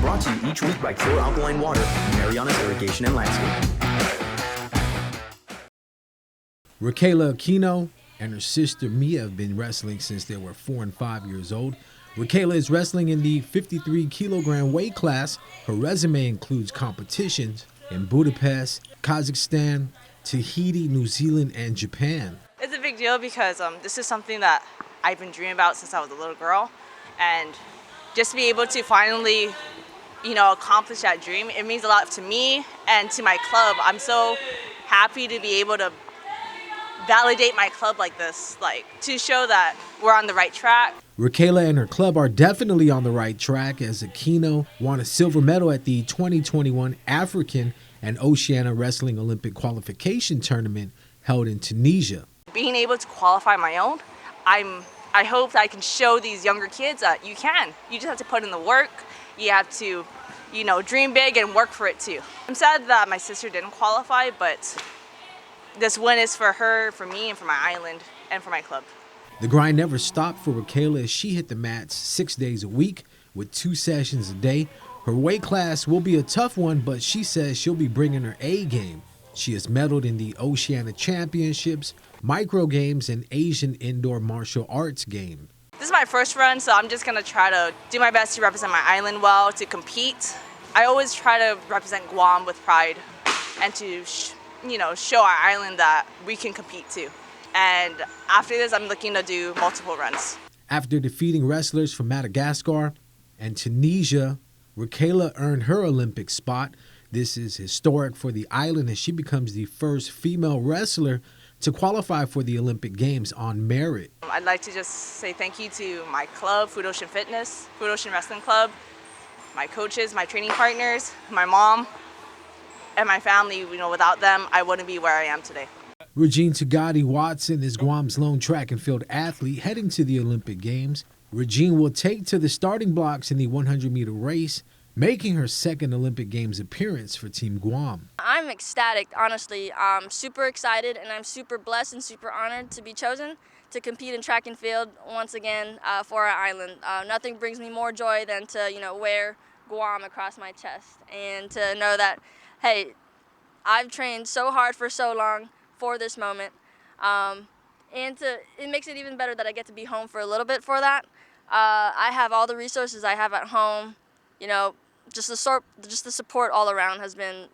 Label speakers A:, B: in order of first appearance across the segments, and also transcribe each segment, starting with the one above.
A: Brought to you each week by Pure Alkaline Water, Mariana's Irrigation and Landscape.
B: AQUINO and her sister Mia have been wrestling since they were 4 and 5 years old. AQUINO is wrestling in the 53-kilogram weight class. Her resume includes competitions in Budapest, Kazakhstan, Tahiti, New Zealand, and Japan.
C: It's a big deal because this is something that I've been dreaming about since I was a little girl, and just to be able to finally, accomplish that dream, it means a lot to me and to my club. I'm so happy to be able to validate my club like this, to show that we're on the right track.
B: AQUINO and her club are definitely on the right track, as AQUINO won a silver medal at the 2021 African and Oceania Wrestling Olympic Qualification Tournament held in Tunisia.
C: Being able to qualify my own, I hope that I can show these younger kids that you can. You just have to put in the work. You have to, dream big and work for it too. I'm sad that my sister didn't qualify, but this win is for her, for me, and for my island, and for my club.
B: The grind never stopped for AQUINO as she hit the mats 6 days a week with 2 sessions a day. Her weight class will be a tough one, but she says she'll be bringing her A game. She has medaled in the Oceania Championships, Micro Games, and Asian Indoor Martial Arts Game.
C: This is my first run, so I'm just going to try to do my best to represent my island well, to compete. I always try to represent Guam with pride and to show our island that we can compete too. And after this, I'm looking to do multiple runs.
B: After defeating wrestlers from Madagascar and Tunisia, AQUINO earned her Olympic spot. This is historic for the island as she becomes the first female wrestler to qualify for the Olympic Games on merit.
C: I'd like to just say thank you to my club, Food Ocean Fitness, Food Ocean Wrestling Club, my coaches, my training partners, my mom, and my family. Without them, I wouldn't be where I am today.
B: REGINE TUGADE-WATSON is Guam's lone track and field athlete heading to the Olympic Games. REGINE will take to the starting blocks in the 100-meter race, making her second Olympic Games appearance for Team Guam.
D: I'm ecstatic, honestly. I'm super excited, and I'm super blessed and super honored to be chosen to compete in track and field once again for our island. Nothing brings me more joy than to wear Guam across my chest and to know that, hey, I've trained so hard for so long for this moment, and it makes it even better that I get to be home for a little bit for that. I have all the resources I have at home. Just the support all around has been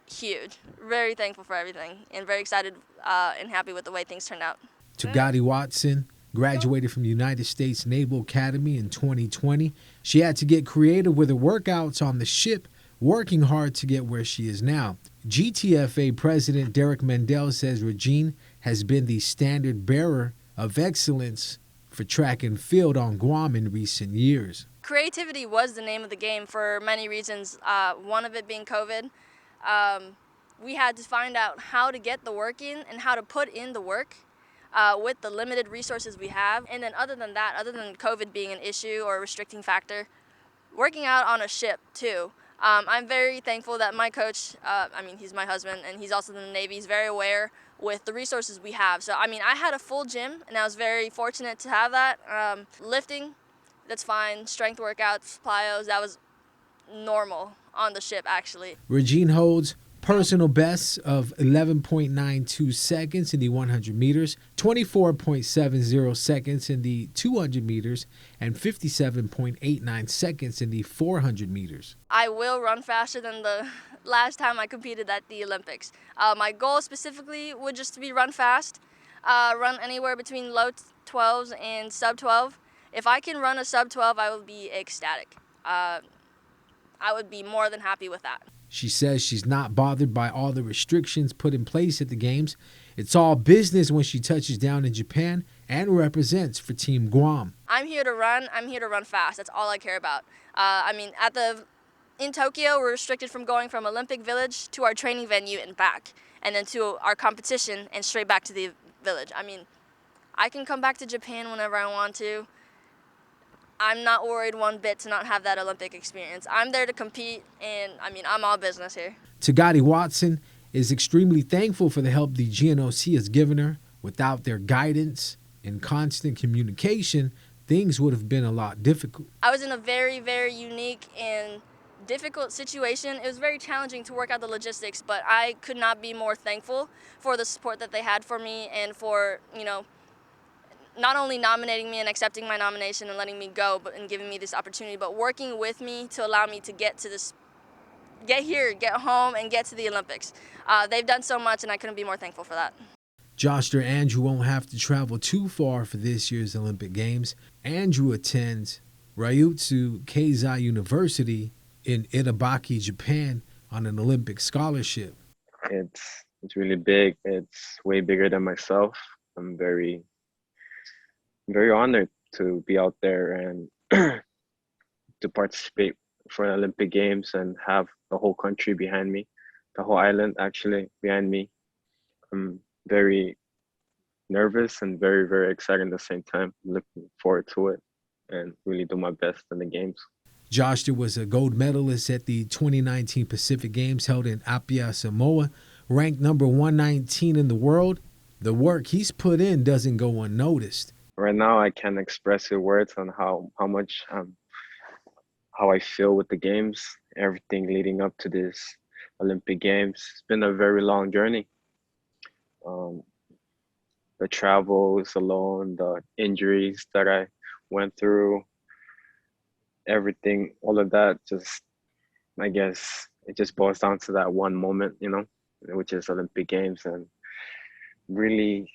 D: huge. Very thankful for everything and very excited and happy with the way things turned out.
B: TUGADE-WATSON graduated from the United States Naval Academy in 2020. She had to get creative with her workouts on the ship, working hard to get where she is now. GTFA President Derek Mendel says REGINE has been the standard bearer of excellence for track and field on Guam in recent years.
D: Creativity was the name of the game for many reasons, one of it being COVID. We had to find out how to get the work in and how to put in the work with the limited resources we have. And then other than that, other than COVID being an issue or a restricting factor, working out on a ship too. I'm very thankful that my coach, he's my husband and he's also in the Navy, he's very aware with the resources we have. So, I had a full gym and I was very fortunate to have that. Lifting, that's fine. Strength workouts, plyos, that was normal on the ship actually.
B: REGINE holds personal bests of 11.92 seconds in the 100 meters, 24.70 seconds in the 200 meters, and 57.89 seconds in the 400 meters.
D: I will run faster than the last time I competed at the Olympics. My goal specifically would just to be run fast, run anywhere between low 12s and sub 12. If I can run a sub 12, I will be ecstatic. I would be more than happy with that.
B: She says she's not bothered by all the restrictions put in place at the Games. It's all business when she touches down in Japan and represents for Team Guam.
D: I'm here to run. I'm here to run fast. That's all I care about. In Tokyo, we're restricted from going from Olympic Village to our training venue and back, and then to our competition and straight back to the village. I can come back to Japan whenever I want to. I'm not worried one bit to not have that Olympic experience. I'm there to compete, and I'm all business here.
B: TUGADE-WATSON is extremely thankful for the help the GNOC has given her. Without their guidance and constant communication, things would have been a lot difficult.
D: I was in a very, very unique and difficult situation. It was very challenging to work out the logistics, but I could not be more thankful for the support that they had for me and for, not only nominating me and accepting my nomination and letting me go, and giving me this opportunity, but working with me to allow me to get here, get home, and get to the Olympics. They've done so much, and I couldn't be more thankful for that.
B: JOSHTER Andrew won't have to travel too far for this year's Olympic Games. Andrew attends Ryutsu Keizai University in Itabaki, Japan on an Olympic scholarship.
E: It's really big. It's way bigger than myself. I'm very honored to be out there and to participate for the Olympic Games and have the whole country behind me, the whole island actually behind me. I'm very nervous and very excited at the same time. Looking forward to it and really do my best in the games.
B: JOSHTER was a gold medalist at the 2019 Pacific Games held in Apia, Samoa, ranked number 119 in the world. The work he's put in doesn't go unnoticed.
E: Right now, I can't express in words on how much how I feel with the games, everything leading up to this Olympic Games. It's been a very long journey. The travels alone, the injuries that I went through, everything, all of that, just, I guess it just boils down to that one moment, which is Olympic Games, and really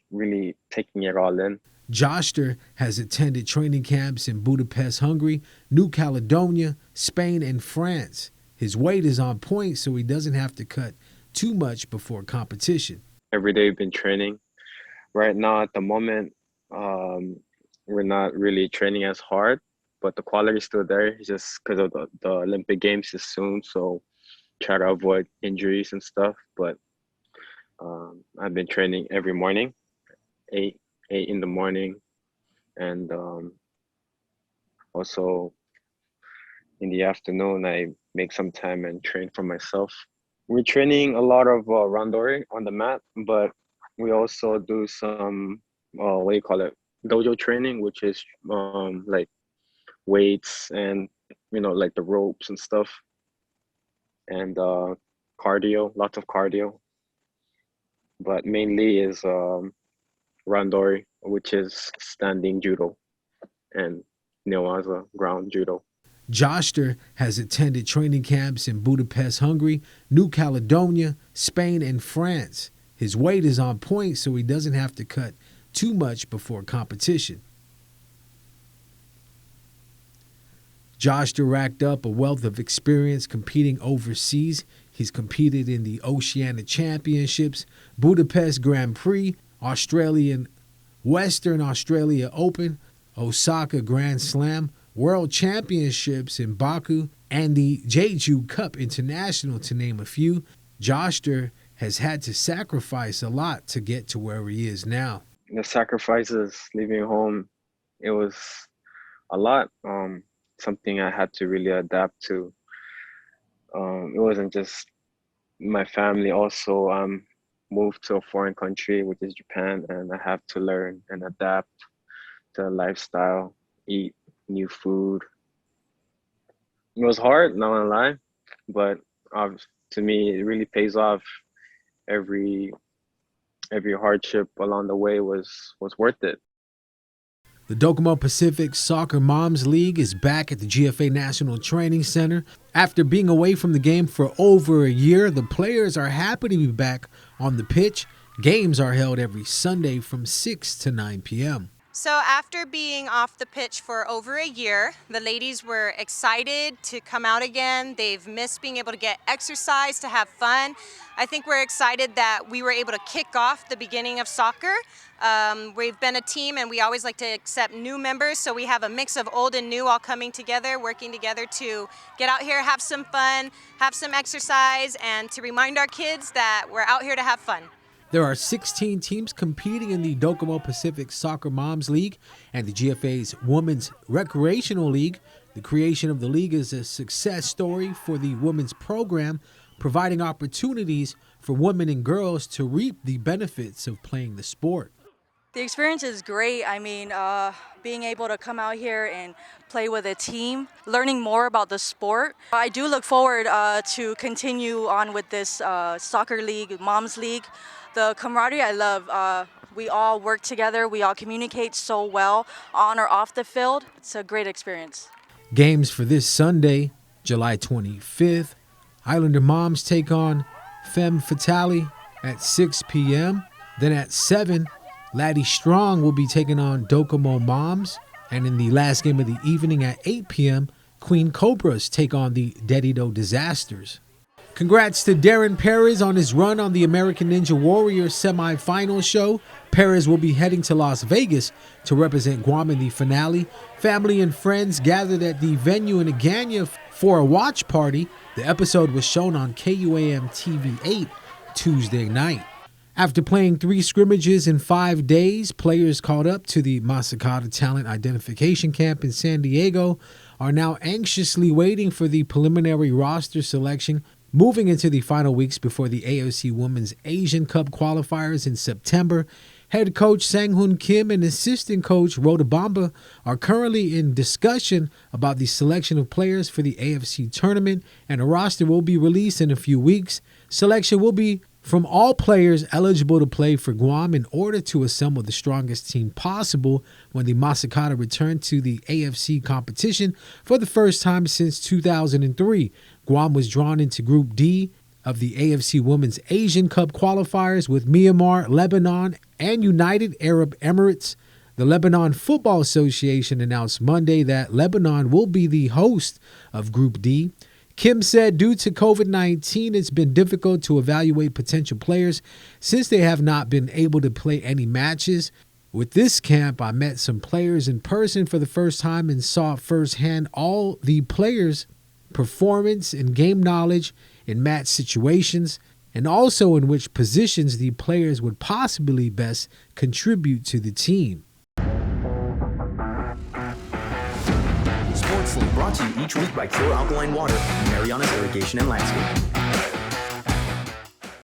E: taking it all in.
B: JOSHTER has attended training camps in Budapest, Hungary, New Caledonia, Spain, and France. His weight is on point, so he doesn't have to cut too much before competition.
E: Every day we've been training. Right now, at the moment, we're not really training as hard, but the quality is still there. It's just because of the Olympic Games is soon, so try to avoid injuries and stuff. But I've been training every morning, 8 in the morning, and also in the afternoon I make some time and train for myself. We're training a lot of randori on the mat, but we also do some dojo training, which is like weights and like the ropes and stuff, and cardio, lots of cardio, but mainly is randori, which is standing judo, and newaza, ground judo.
B: JOSHTER has attended training camps in Budapest, Hungary, New Caledonia, Spain, and France. His weight is on point, so he doesn't have to cut too much before competition. JOSHTER racked up a wealth of experience competing overseas. He's competed in the Oceania Championships, Budapest Grand Prix, Western Australia Open, Osaka Grand Slam, World Championships in Baku, and the Jeju Cup International, to name a few. JOSHTER has had to sacrifice a lot to get to where he is now.
E: The sacrifices, leaving home, it was a lot. Something I had to really adapt to. It wasn't just my family. Also, moved to a foreign country, which is Japan, and I have to learn and adapt to lifestyle, eat new food. It was hard, not gonna lie, but to me, it really pays off. Every hardship along the way was worth it.
B: The Docomo Pacific Soccer Moms League is back at the GFA National Training Center. After being away from the game for over a year, the players are happy to be back on the pitch. Games are held every Sunday from 6 to 9 p.m.
F: So after being off the pitch for over a year, the ladies were excited to come out again. They've missed being able to get exercise, to have fun. I think we're excited that we were able to kick off the beginning of soccer. We've been a team and we always like to accept new members, so we have a mix of old and new all coming together, working together to get out here, have some fun, have some exercise, and to remind our kids that we're out here to have fun.
B: There are 16 teams competing in the Docomo Pacific Soccer Moms League and the GFA's Women's Recreational League. The creation of the league is a success story for the women's program, providing opportunities for women and girls to reap the benefits of playing the sport.
G: The experience is great. I mean, being able to come out here and play with a team, learning more about the sport. I do look forward to continue on with this soccer league, Moms League. The camaraderie I love. We all work together. We all communicate so well on or off the field. It's a great experience.
B: Games for this Sunday, July 25th. Islander Moms take on Femme Fatale at 6 p.m. Then at 7, Laddie Strong will be taking on Docomo Moms. And in the last game of the evening at 8 p.m., Queen Cobras take on the Dedido Disasters. Congrats to DEREN PEREZ on his run on the American Ninja Warrior semifinal show. PEREZ will be heading to Las Vegas to represent Guam in the finale. Family and friends gathered at the venue in Agana for a watch party. The episode was shown on KUAM TV 8 Tuesday night. After playing 3 scrimmages in 5 days, players caught up to the Masakata Talent Identification Camp in San Diego are now anxiously waiting for the preliminary roster selection, moving into the final weeks before the AFC Women's Asian Cup qualifiers in September. Head coach Sang-Hoon Kim and assistant coach Rhoda Bamba are currently in discussion about the selection of players for the AFC tournament, and a roster will be released in a few weeks. Selection will be from all players eligible to play for Guam in order to assemble the strongest team possible when the Masakata return to the AFC competition for the first time since 2003. Guam was drawn into Group D of the AFC Women's Asian Cup qualifiers with Myanmar, Lebanon, and United Arab Emirates. The Lebanon Football Association announced Monday that Lebanon will be the host of Group D. Kim said due to COVID-19, it's been difficult to evaluate potential players since they have not been able to play any matches. With this camp, I met some players in person for the first time and saw firsthand all the players' performance and game knowledge in match situations, and also in which positions the players would possibly best contribute to the team.
A: SportsLink brought to you each week by Pure Alkaline Water, Mariana's Irrigation and Landscape.